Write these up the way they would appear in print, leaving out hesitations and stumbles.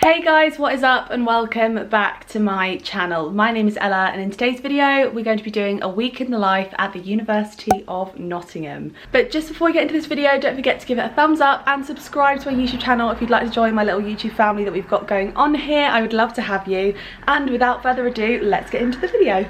Hey guys, what is up and welcome back to my channel. My name is Ella and in today's video we're going to be doing a week in the life at the University of Nottingham. But just before we get into this video, don't forget to give it a thumbs up and subscribe to my YouTube channel if you'd like to join my little YouTube family that we've got going on here. I would love to have you. And without further ado, let's get into the video.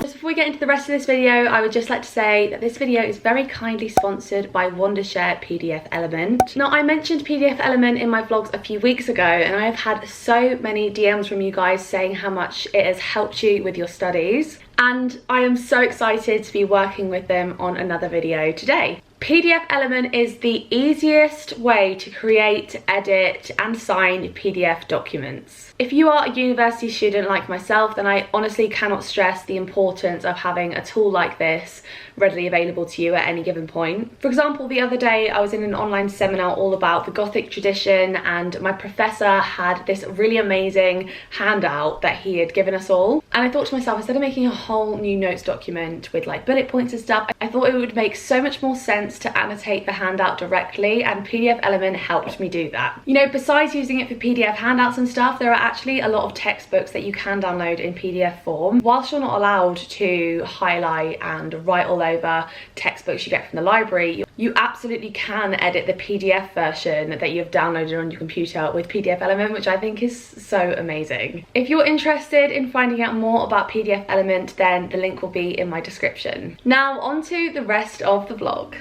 Before we get into the rest of this video, I would just like to say that this video is very kindly sponsored by Wondershare PDF Element. Now, I mentioned PDF Element in my vlogs a few weeks ago, and I have had so many DMs from you guys saying how much it has helped you with your studies. And I am so excited to be working with them on another video today. PDF Element is the easiest way to create, edit and sign PDF documents. If you are a university student like myself, then I honestly cannot stress the importance of having a tool like this readily available to you at any given point. For example, the other day I was in an online seminar all about the Gothic tradition, and my professor had this really amazing handout that he had given us all. And I thought to myself, instead of making a whole new notes document with like bullet points and stuff, I thought it would make so much more sense to annotate the handout directly, and PDF Element helped me do that. You know, besides using it for PDF handouts and stuff, there are actually a lot of textbooks that you can download in PDF form. Whilst you're not allowed to highlight and write all over textbooks you get from the library, you absolutely can edit the PDF version that you have downloaded on your computer with PDF Element, which I think is so amazing. If you're interested in finding out more about PDF Element, then the link will be in my description. Now on to the rest of the vlog.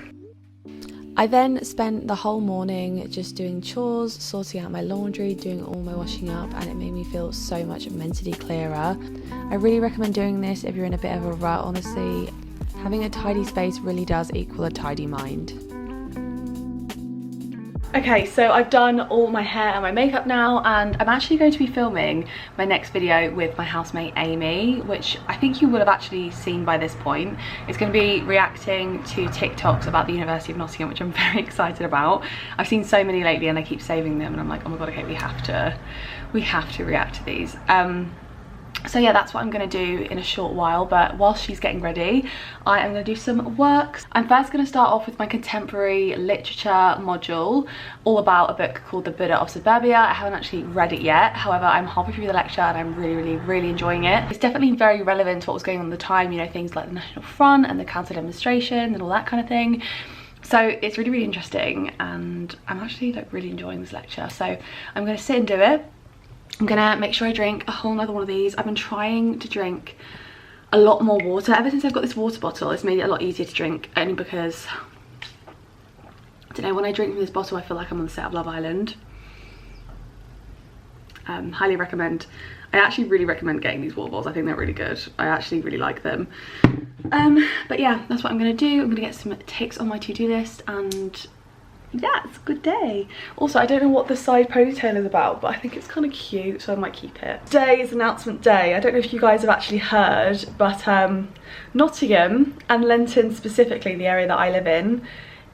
I then spent the whole morning just doing chores, sorting out my laundry, doing all my washing up, and it made me feel so much mentally clearer. I really recommend doing this if you're in a bit of a rut, honestly. Having a tidy space really does equal a tidy mind. Okay, so I've done all my hair and my makeup now, and I'm actually going to be filming my next video with my housemate Amy, which I think you would have actually seen by this point. It's going to be reacting to TikToks about the University of Nottingham, which I'm very excited about. I've seen so many lately and I keep saving them, and I'm like, oh my god, okay, we have to react to these. So yeah, that's what I'm going to do in a short while, but while she's getting ready, I am going to do some work. I'm first going to start off with my contemporary literature module, all about a book called The Buddha of Suburbia. I haven't actually read it yet, however, I'm halfway through the lecture and I'm really enjoying it. It's definitely very relevant to what was going on at the time, you know, things like the National Front and the counter demonstration and all that kind of thing. So it's really interesting, and I'm actually like really enjoying this lecture, so I'm going to sit and do it. I'm gonna make sure I drink a whole nother one of these. I've been trying to drink a lot more water. Ever since I've got this water bottle, it's made it a lot easier to drink, only because, I don't know, when I drink from this bottle I feel like I'm on the set of Love Island. Highly recommend. I actually really recommend getting these water bottles. I think they're really good. I actually really like them. But yeah, that's what I'm gonna do. I'm gonna get some ticks on my to-do list, and yeah, it's a good day. Also, I don't know what the side ponytail is about, but I think it's kind of cute, so I might keep it. Today is announcement day. I don't know if you guys have actually heard, but Nottingham, and Lenton specifically, the area that I live in,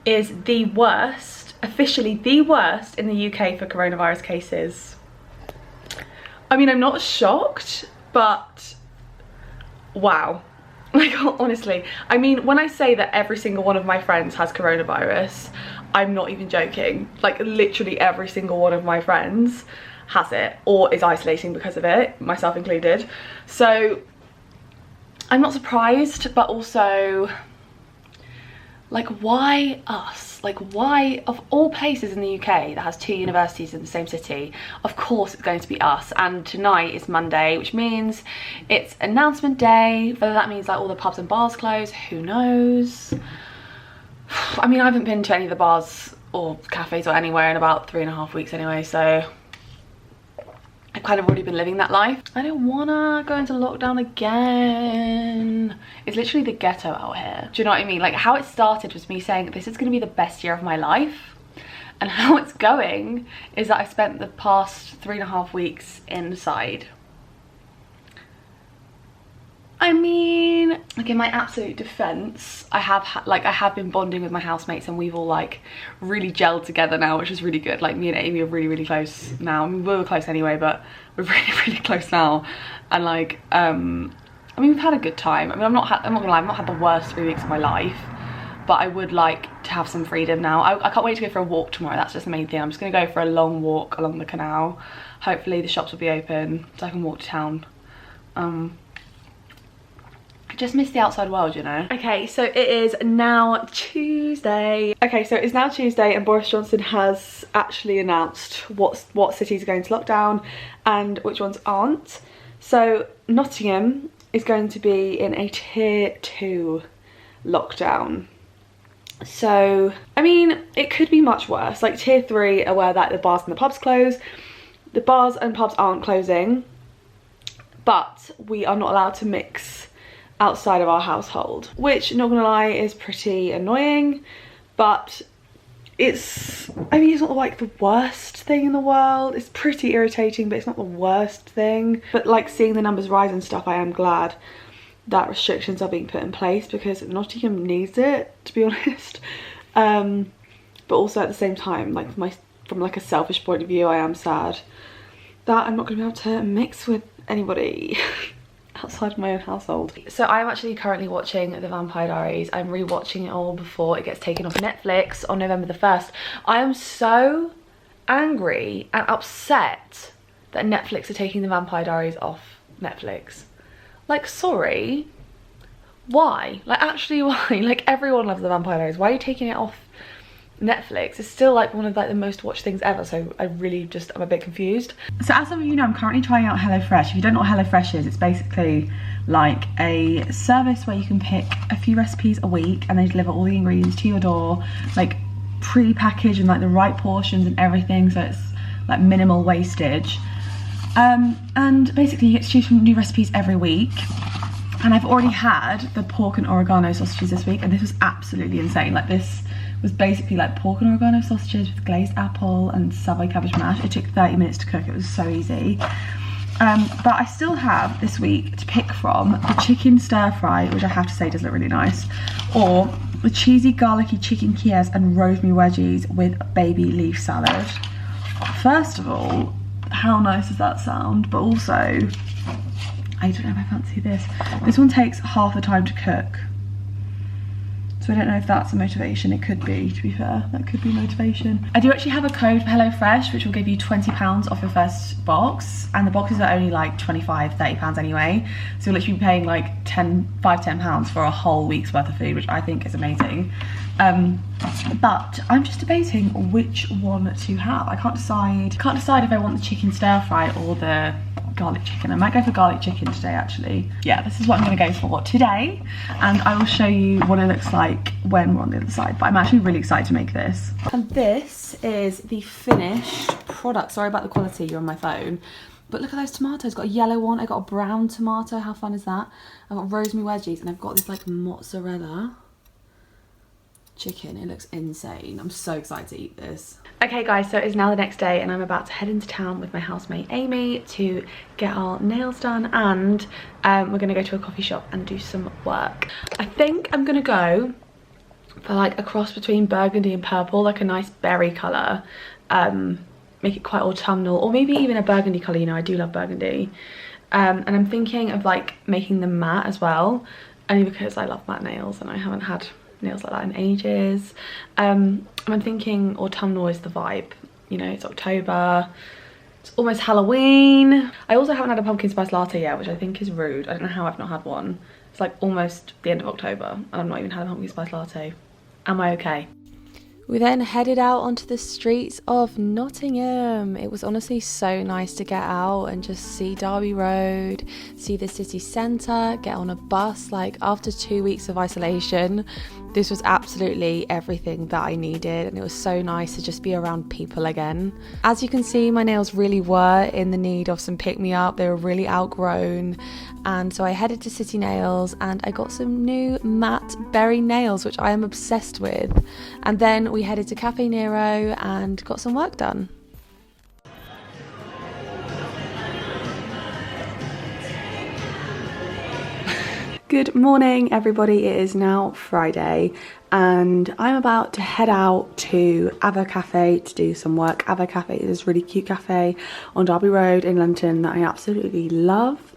is the worst, officially the worst in the UK for coronavirus cases. I mean, I'm not shocked, but wow. Like, honestly, I mean, when I say that every single one of my friends has coronavirus, I'm not even joking. Like, literally every single one of my friends has it or is isolating because of it, myself included. So I'm not surprised, but also, like, why us? Like, why, of all places in the UK that has two universities in the same city, of course it's going to be us. And tonight is Monday, which means it's announcement day. Whether that means like all the pubs and bars close, who knows? I mean, I haven't been to any of the bars or cafes or anywhere in about 3.5 weeks anyway, so I've kind of already been living that life. I don't wanna go into lockdown again. It's literally the ghetto out here. Do you know what I mean? Like, how it started was me saying this is gonna be the best year of my life, and how it's going is that I spent the past 3.5 weeks inside. I mean, like, in my absolute defense, I have been bonding with my housemates, and we've all like really gelled together now, which is really good. Like, me and Amy are really close now. I mean, we were close anyway, but we're really close now. And like, I mean, we've had a good time. I mean, I'm not gonna lie, I've not had the worst 3 weeks of my life, but I would like to have some freedom now. I can't wait to go for a walk tomorrow. That's just the main thing. I'm just going to go for a long walk along the canal. Hopefully the shops will be open so I can walk to town. I just miss the outside world, you know. Okay, so it is now Tuesday. Okay, so it's now Tuesday and Boris Johnson has actually announced what cities are going to lockdown and which ones aren't. So Nottingham is going to be in a tier 2 lockdown. So, I mean, it could be much worse. Like tier 3 are where like the bars and the pubs close. The bars and pubs aren't closing, but we are not allowed to mix outside of our household, which, not gonna lie, is pretty annoying, but it's, I mean, it's not like the worst thing in the world. It's pretty irritating, but it's not the worst thing. But like seeing the numbers rise and stuff, I am glad that restrictions are being put in place because Nottingham needs it, to be honest. But also at the same time, like from like a selfish point of view, I am sad that I'm not gonna be able to mix with anybody outside of my own household. So I'm actually currently watching The Vampire Diaries. I'm rewatching it all before it gets taken off Netflix on November the 1st. I am so angry and upset that Netflix are taking The Vampire Diaries off Netflix. Like, sorry, why? Like, actually, why? Like, everyone loves The Vampire Diaries. Why are you taking it off Netflix? It's still like one of like the most watched things ever, so I really just, I'm a bit confused. So as some of you know, I'm currently trying out HelloFresh. If you don't know what HelloFresh is, it's basically like a service where you can pick a few recipes a week and they deliver all the ingredients to your door, like pre-packaged and like the right portions and everything, so it's like minimal wastage. And basically you get to choose from new recipes every week. And I've already had the pork and oregano sausages this week, and this was absolutely insane. Like, this was basically like pork and oregano sausages with glazed apple and Savoy cabbage mash. It took 30 minutes to cook. It was so easy. But I still have this week to pick from the chicken stir fry, which I have to say does look really nice, or the cheesy garlicky chicken Kiev and rosemary wedgies with baby leaf salad. First of all, how nice does that sound? But also, I don't know if I fancy this. This one takes half the time to cook, so I don't know if that's a motivation. It could be, to be fair. That could be motivation. I do actually have a code for HelloFresh, which will give you £20 off your first box. And the boxes are only like £25, £30 anyway. So you'll literally be paying like £10 for a whole week's worth of food, which I think is amazing. But I'm just debating which one to have. I can't decide if I want the chicken stir fry or the garlic chicken. I might go for garlic chicken today, actually. Yeah, this is what I'm going to go for today, and I will show you what it looks like when we're on the other side. But I'm actually really excited to make this. And this is the finished product. Sorry about the quality, you're on my phone. But look at those tomatoes. I've got a yellow one, I got a brown tomato. How fun is that? I've got rosemary wedgies, and I've got this like mozzarella chicken. It looks insane. I'm so excited to eat this. Okay guys, so it's now the next day and I'm about to head into town with my housemate Amy to get our nails done, and we're gonna go to a coffee shop and do some work. I think I'm gonna go for like a cross between burgundy and purple, like a nice berry colour. Make it quite autumnal, or maybe even a burgundy colour, you know, I do love burgundy. And I'm thinking of like making them matte as well, only because I love matte nails and I haven't had nails like that in ages. I'm thinking autumnal is the vibe, you know, it's October, it's almost Halloween. I also haven't had a pumpkin spice latte yet, which I think is rude. I don't know how I've not had one. It's like almost the end of October and I've not even had a pumpkin spice latte. Am I okay? We then headed out onto the streets of Nottingham. It was honestly so nice to get out and just see Derby Road, see the city centre, get on a bus. Like, after 2 weeks of isolation, this was absolutely everything that I needed, and it was so nice to just be around people again. As you can see, my nails really were in the need of some pick-me-up. They were really outgrown, and so I headed to City Nails and I got some new matte berry nails, which I am obsessed with. And then we headed to Cafe Nero and got some work done. Good morning everybody, it is now Friday and I'm about to head out to Ava Cafe to do some work. Ava Cafe is this really cute cafe on Derby Road in London that I absolutely love.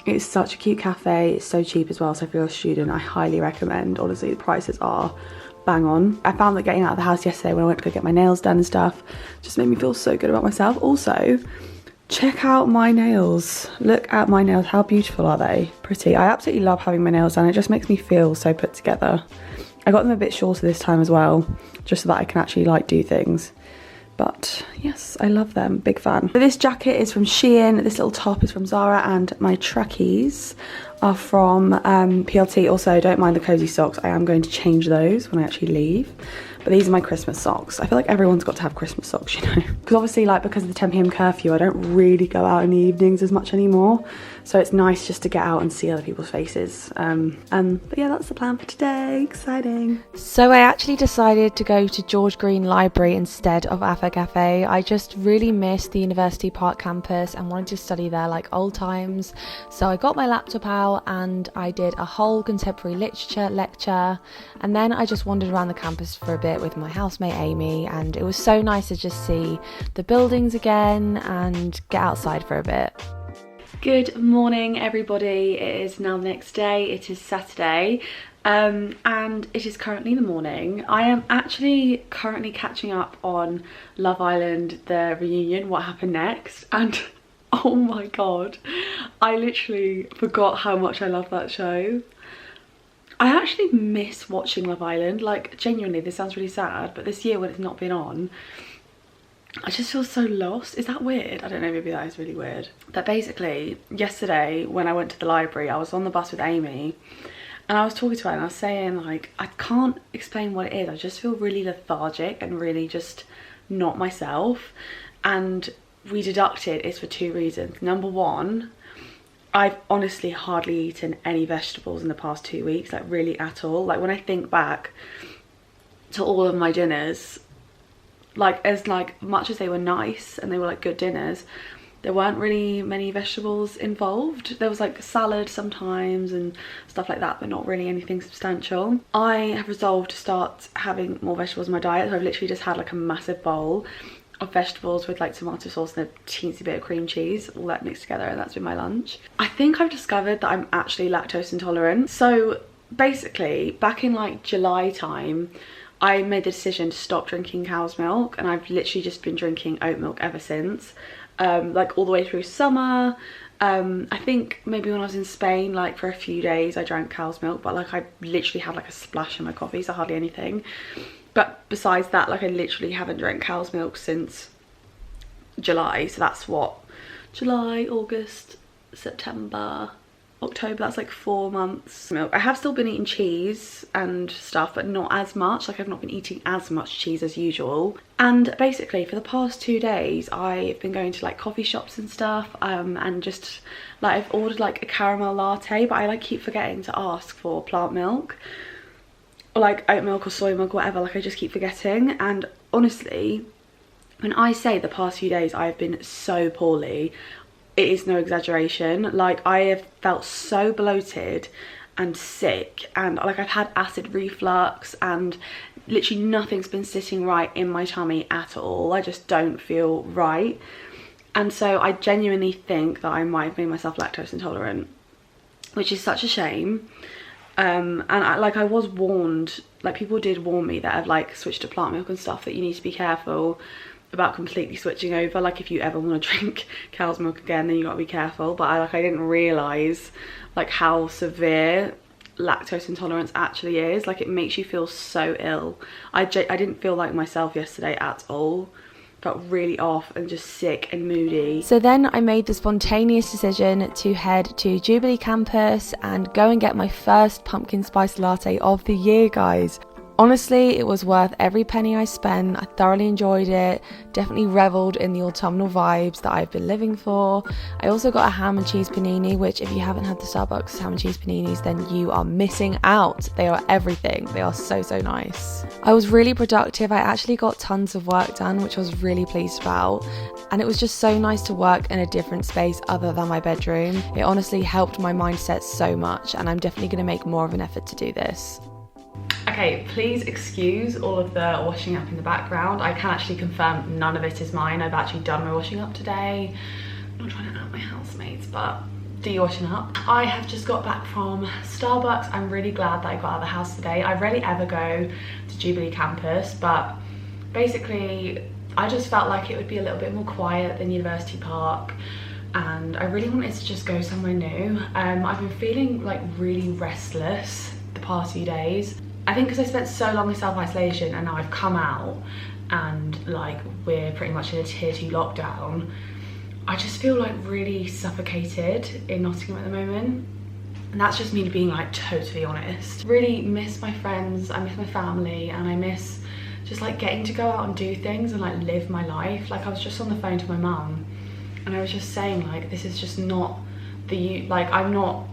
It's such a cute cafe, it's so cheap as well, so if you're a student I highly recommend. Honestly, the prices are bang on. I found that getting out of the house yesterday when I went to go get my nails done and stuff just made me feel so good about myself. Also, check out my nails. Look at my nails. How beautiful are they? Pretty. I absolutely love having my nails done. It just makes me feel so put together. I got them a bit shorter this time as well, just so that I can actually like do things. But yes, I love them, big fan. So this jacket is from Shein, this little top is from Zara, and my trackies are from PLT. Also, don't mind the cozy socks, I am going to change those when I actually leave. But these are my Christmas socks. I feel like everyone's got to have Christmas socks, you know. Because obviously, like, because of the 10 PM curfew, I don't really go out in the evenings as much anymore. So it's nice just to get out and see other people's faces. But yeah, that's the plan for today. Exciting. So I actually decided to go to George Green Library instead of Affa Cafe. I just really missed the University Park campus and wanted to study there like old times. So I got my laptop out and I did a whole contemporary literature lecture. And then I just wandered around the campus for a bit with my housemate Amy, and it was so nice to just see the buildings again and get outside for a bit. Good morning everybody, it is now the next day, it is Saturday, and it is currently the morning. I am actually currently catching up on Love Island, the reunion, what happened next, and oh my god, I literally forgot how much I love that show. I actually miss watching Love Island, like genuinely, this sounds really sad, but this year when it's not been on, I just feel so lost. Is that weird? I don't know, maybe that is really weird. But basically, yesterday when I went to the library, I was on the bus with Amy and I was talking to her and I was saying, like, I can't explain what it is. I just feel really lethargic and really just not myself. And we deducted it's for two reasons. Number one, I've honestly hardly eaten any vegetables in the past 2 weeks, like really at all. Like when I think back to all of my dinners, like as much as they were nice and they were like good dinners, there weren't really many vegetables involved. There was like salad sometimes and stuff like that, but not really anything substantial. I have resolved to start having more vegetables in my diet, so I've literally just had like a massive bowl of vegetables with like tomato sauce and a teensy bit of cream cheese, all that mixed together, and that's been my lunch. I think I've discovered that I'm actually lactose intolerant. So basically back in like July time, I made the decision to stop drinking cow's milk, and I've literally just been drinking oat milk ever since, like all the way through summer. I think maybe when I was in Spain, like for a few days I drank cow's milk, but like I literally had like a splash in my coffee, so hardly anything. But besides that, like I literally haven't drank cow's milk since July. So that's what, July, August, September, October, that's like 4 months milk. I have still been eating cheese and stuff, but not as much. Like I've not been eating as much cheese as usual. And basically for the past 2 days I've been going to like coffee shops and stuff, and just like I've ordered like a caramel latte, but I like keep forgetting to ask for plant milk or like oat milk or soy milk or whatever. Like I just keep forgetting. And honestly, when I say the past few days I've been so poorly, it is no exaggeration. Like I have felt so bloated and sick, and like I've had acid reflux, and literally nothing's been sitting right in my tummy at all. I just don't feel right. And so I genuinely think that I might have made myself lactose intolerant, which is such a shame. And I was warned, like people did warn me that I've like switched to plant milk and stuff, that you need to be careful about completely switching over. Like if you ever want to drink cow's milk again, then you gotta be careful. But I didn't realize like how severe lactose intolerance actually is. Like it makes you feel so ill. I didn't feel like myself yesterday at all. Felt really off and just sick and moody. So then I made the spontaneous decision to head to Jubilee campus and go and get my first pumpkin spice latte of the year, guys. Honestly, it was worth every penny I spent. I thoroughly enjoyed it, definitely revelled in the autumnal vibes that I've been living for. I also got a ham and cheese panini, which if you haven't had the Starbucks ham and cheese paninis, then you are missing out. They are everything. They are so, so nice. I was really productive. I actually got tons of work done, which I was really pleased about. And it was just so nice to work in a different space other than my bedroom. It honestly helped my mindset so much, and I'm definitely going to make more of an effort to do this. Okay, please excuse all of the washing up in the background. I can actually confirm none of it is mine. I've actually done my washing up today. I'm not trying to out my housemates, but do your washing up. I have just got back from Starbucks. I'm really glad that I got out of the house today. I rarely ever go to Jubilee campus, but basically I just felt like it would be a little bit more quiet than University Park, and I really wanted to just go somewhere new. I've been feeling like really restless the past few days. I think because I spent so long in self-isolation and now I've come out and like we're pretty much in a tier 2 lockdown, I just feel like really suffocated in Nottingham at the moment. And that's just me being like totally honest. Really miss my friends, I miss my family, and I miss just like getting to go out and do things and like live my life. Like I was just on the phone to my mum and I was just saying like, this is just not like I'm not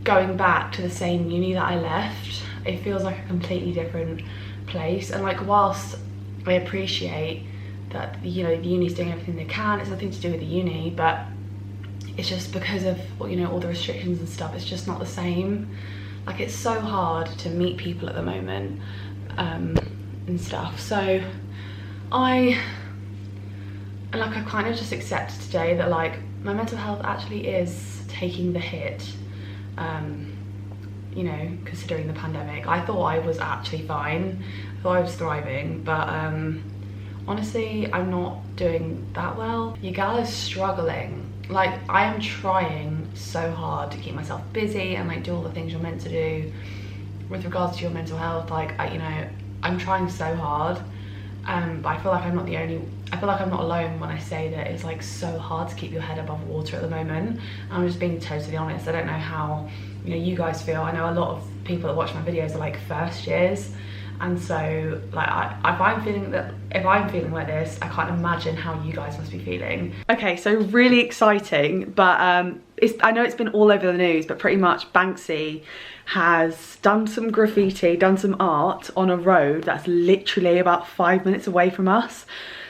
going back to the same uni that I left. It feels like a completely different place. And like whilst I appreciate that, you know, the uni's doing everything they can, it's nothing to do with the uni, but it's just because of, you know, all the restrictions and stuff, it's just not the same. Like it's so hard to meet people at the moment and stuff. So I've kind of just accepted today that like my mental health actually is taking the hit, you know, considering the pandemic. I thought I was actually fine, I thought I was thriving, but honestly I'm not doing that well. Your gal is struggling. Like I am trying so hard to keep myself busy and like do all the things you're meant to do with regards to your mental health. Like you know, I'm trying so hard, but I feel like I'm not the only, I feel like I'm not alone when I say that it's like so hard to keep your head above water at the moment. I'm just being totally honest. I don't know how, you know, you guys feel. I know a lot of people that watch my videos are like first years, and so like if I'm feeling like this, I can't imagine how you guys must be feeling. Okay, so really exciting, but I know it's been all over the news, but pretty much Banksy has done some graffiti, done some art on a road that's literally about 5 minutes away from us.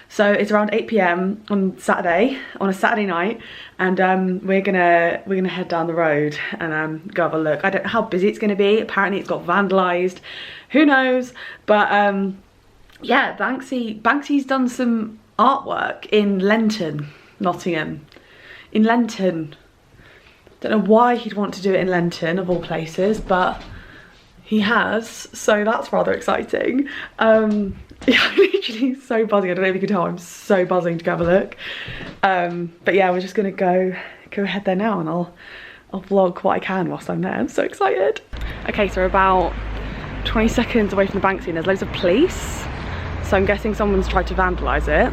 So it's around 8 p.m. on a Saturday night, and we're gonna head down the road and go have a look. I don't know how busy it's gonna be. Apparently it's got vandalised, who knows? But yeah, Banksy's done some artwork in Lenton, Nottingham. In Lenton. Don't know why he'd want to do it in Lenton of all places, but he has, so that's rather exciting. Yeah, I'm literally so buzzing. I don't know if you can tell, I'm so buzzing to go have a look. But yeah, we're just gonna go ahead there now, and I'll vlog what I can whilst I'm there. I'm so excited. Okay, so we're about 20 seconds away from the Banksy and there's loads of police. So I'm guessing someone's tried to vandalise it.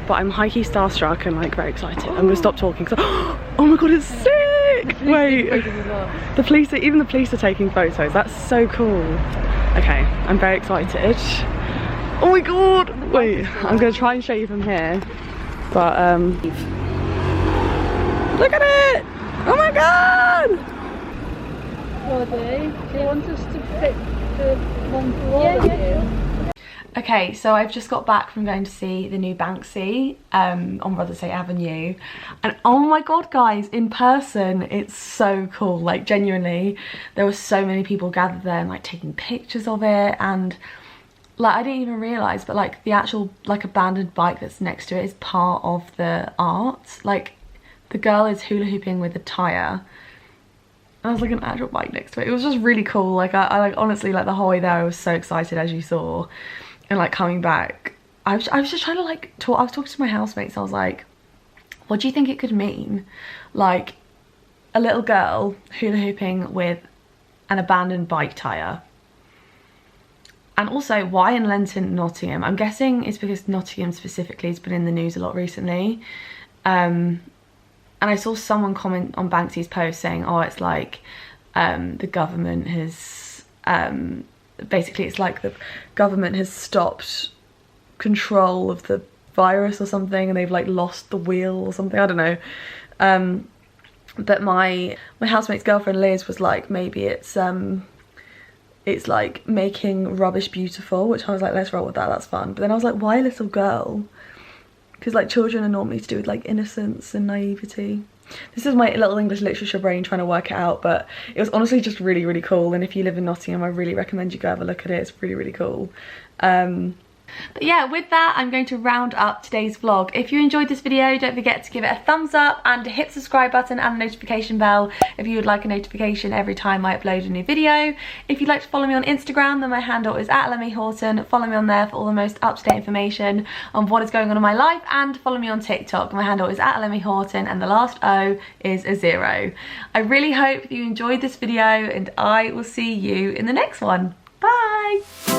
But I'm high-key starstruck and like very excited. I'm gonna stop talking because, oh my god, it's sick! Wait, even the police are taking photos. That's so cool. Okay, I'm very excited. Oh my god! Wait, I'm gonna try and show you from here. But look at it! Oh my god! Do you want us to pick the one for all of you? Okay, so I've just got back from going to see the new Banksy on Rotherhithe Avenue, and oh my god guys, in person it's so cool. Like genuinely, there were so many people gathered there and like taking pictures of it, and like I didn't even realise, but like the actual like abandoned bike that's next to it is part of the art. Like the girl is hula hooping with a tyre. And there's like an actual bike next to it. It was just really cool. Like I like honestly, like the whole way there I was so excited, as you saw. And like coming back, I was just trying to like talk. I was talking to my housemates. I was like, what do you think it could mean? Like a little girl hula hooping with an abandoned bike tyre. And also, why in Lenton, Nottingham? I'm guessing it's because Nottingham specifically has been in the news a lot recently. And I saw someone comment on Banksy's post saying, oh, it's like the government has basically it's like the government has stopped control of the virus or something, and they've like lost the wheel or something, I don't know. But my housemate's girlfriend Liz was like, maybe it's like making rubbish beautiful, which I was like, let's roll with that, that's fun. But then I was like, why a little girl? Because like children are normally to do with like innocence and naivety. This is my little English literature brain trying to work it out, but it was honestly just really, really cool. And if you live in Nottingham, I really recommend you go have a look at it. It's really, really cool. But yeah, with that, I'm going to round up today's vlog. If you enjoyed this video, don't forget to give it a thumbs up and to hit the subscribe button and the notification bell if you would like a notification every time I upload a new video. If you'd like to follow me on Instagram, then my handle is @ella.houghton. Follow me on there for all the most up-to-date information on what is going on in my life, and follow me on TikTok. My handle is @ella.houghton and the last O is a 0. I really hope you enjoyed this video, and I will see you in the next one. Bye!